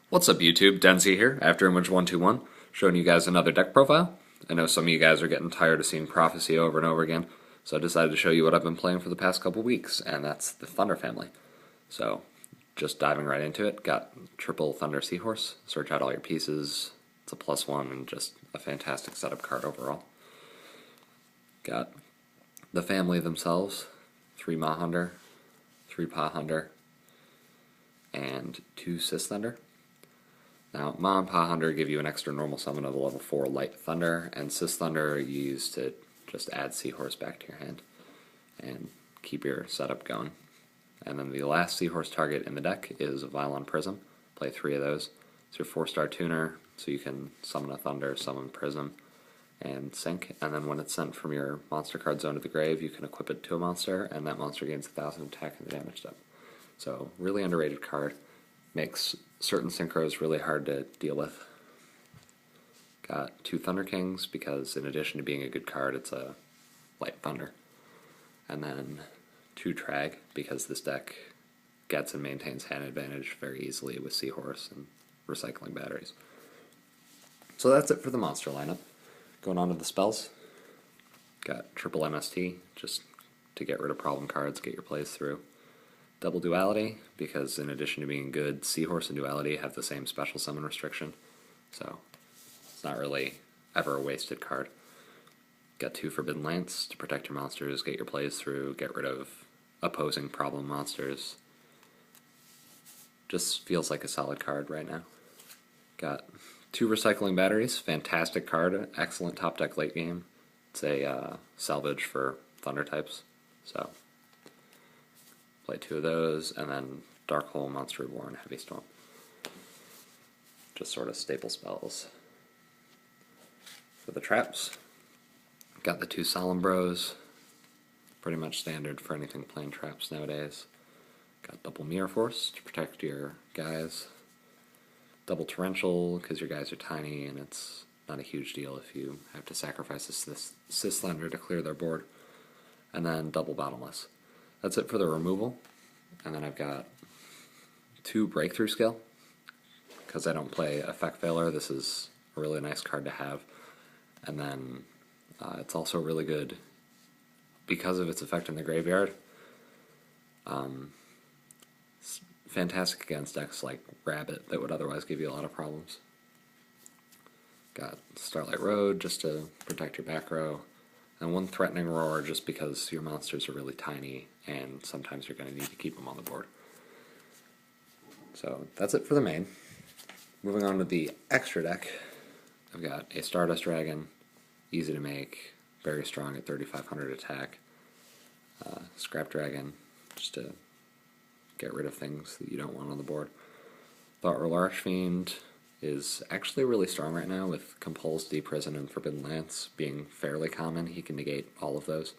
What's up YouTube, Denzi here, After Image 121, showing you guys another deck profile. I know some of you guys are getting tired of seeing Prophecy over and over again, so I decided to show you what I've been playing for the past couple weeks, and that's the Thunder family. So, just diving right into it, got triple Thunder Seahorse, search out all your pieces, it's a +1 and just a fantastic setup card overall. Got the family themselves, 3 Hunder, 3 Hunder, and 2 Thunder. Now, Ma and Pa Hunder give you an extra normal summon of a level 4 Light Thunder, and Thunder you use to just add Seahorse back to your hand and keep your setup going. And then the last Seahorse target in the deck is Vylon Prism. Play 3 of those. It's your 4-star tuner, so you can summon a Thunder, summon Prism, and sink. And then when it's sent from your monster card zone to the grave, you can equip it to a monster, and that monster gains 1,000 attack in the damage step. So, really underrated card. Makes certain synchros really hard to deal with. Got 2 Thunder Kings because in addition to being a good card, it's a light thunder. And then 2 Trag because this deck gets and maintains hand advantage very easily with Seahorse and recycling batteries. So that's it for the monster lineup. Going on to the spells. Got triple MST just to get rid of problem cards, get your plays through. Double Duality, because in addition to being good, Seahorse and Duality have the same special summon restriction, so it's not really ever a wasted card. Got 2 Forbidden Lance to protect your monsters, get your plays through, get rid of opposing problem monsters. Just feels like a solid card right now. Got 2 Recycling Batteries, fantastic card, excellent top deck late game. It's a salvage for Thunder types, so play 2 of those, and then Dark Hole, Monster Reborn, Heavy Storm. Just sort of staple spells. For the traps, got the 2 Solemn Bros, pretty much standard for anything playing traps nowadays. Got double Mirror Force to protect your guys. Double Torrential, because your guys are tiny, and it's not a huge deal if you have to sacrifice this Slender to clear their board. And then double Bottomless. That's it for the removal, and then I've got 2 Breakthrough Skill. Because I don't play Effect Failure, this is a really nice card to have. And then it's also really good because of its effect in the graveyard. It's fantastic against decks like Rabbit that would otherwise give you a lot of problems. Got Starlight Road just to protect your back row. And 1 Threatening Roar just because your monsters are really tiny and sometimes you're going to need to keep them on the board. So that's it for the main. Moving on to the extra deck, I've got a Stardust Dragon, easy to make, very strong at 3,500 attack. Scrap Dragon, just to get rid of things that you don't want on the board. Thought Roll Archfiend is actually really strong right now with Compulse, Deprison, and Forbidden Lance being fairly common. He can negate all of those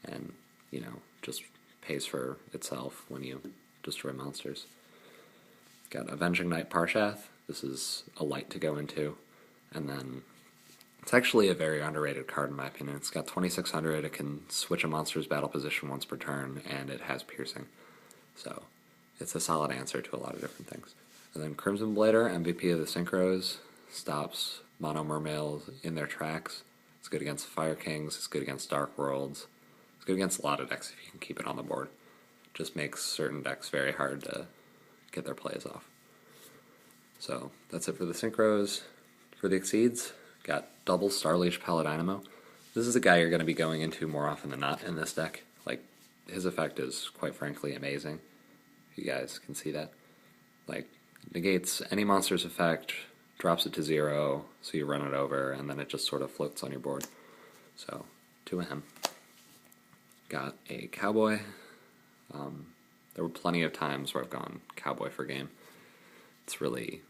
and, you know, just pays for itself when you destroy monsters. Got Avenging Knight Parshath. This is a light to go into. And then it's actually a very underrated card in my opinion. It's got 2,600, it can switch a monster's battle position once per turn, and it has piercing. So it's a solid answer to a lot of different things. And then Crimson Blader, MVP of the Synchros, stops Mono Mermails in their tracks. It's good against Fire Kings, it's good against Dark Worlds. It's good against a lot of decks if you can keep it on the board. Just makes certain decks very hard to get their plays off. So that's it for the Synchros. For the Exceeds, got double Starleech Paladinamo. This is a guy you're going to be going into more often than not in this deck. Like, his effect is quite frankly amazing. You guys can see that. Like, negates any monster's effect, drops it to 0, so you run it over, and then it just sort of floats on your board. So, 2 of him. Got a Cowboy. There were plenty of times where I've gone Cowboy for game. It's really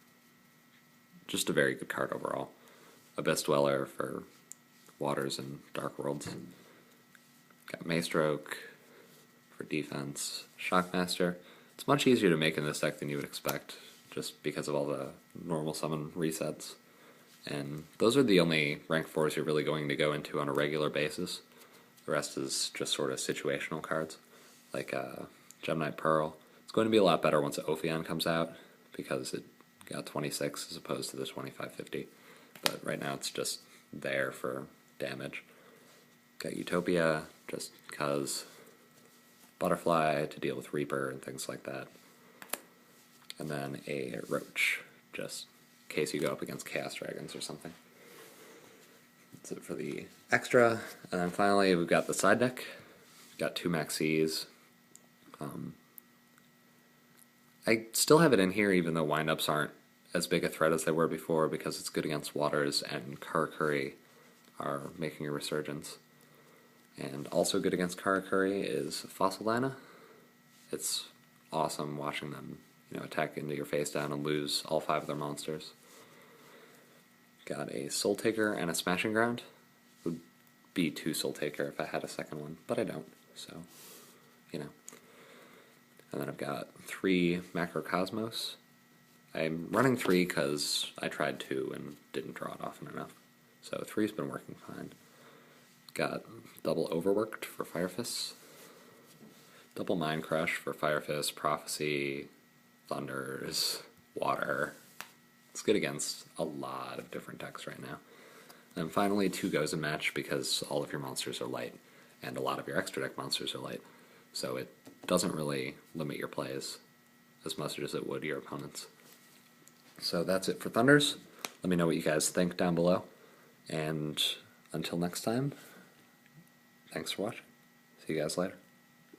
just a very good card overall. Abyss Dweller for Waters and Dark Worlds. Got Maystroke for defense. Shockmaster. It's much easier to make in this deck than you would expect, just because of all the normal summon resets. And those are the only rank 4s you're really going to go into on a regular basis. The rest is just sort of situational cards, like Gemini Pearl. It's going to be a lot better once Ophion comes out, because it got 26 as opposed to the 2550, but right now it's just there for damage. Got Utopia, just because Butterfly to deal with Reaper and things like that. And then a Roach, just in case you go up against Chaos Dragons or something. That's it for the extra. And then finally we've got the side deck. We've got 2 Maxis. I still have it in here even though windups aren't as big a threat as they were before, because it's good against Waters, and Karakuri are making a resurgence. And also good against Karakuri is Fossil Lana. It's awesome watching them, attack into your face down and lose all 5 of their monsters. Got a Soul Taker and a Smashing Ground. Would be 2 Soul Taker if I had a second one, but I don't, so, And then I've got 3 Macrocosmos. I'm running 3 because I tried 2 and didn't draw it often enough. So 3's been working fine. Got double Overworked for Fire Fists. Double Mind Crush for Fire Fist, Prophecy, Thunders, Water. It's good against a lot of different decks right now. And finally 2 Gozen Match because all of your monsters are light, and a lot of your extra deck monsters are light. So it doesn't really limit your plays as much as it would your opponents. So that's it for Thunders. Let me know what you guys think down below. And until next time, thanks for watching. See you guys later.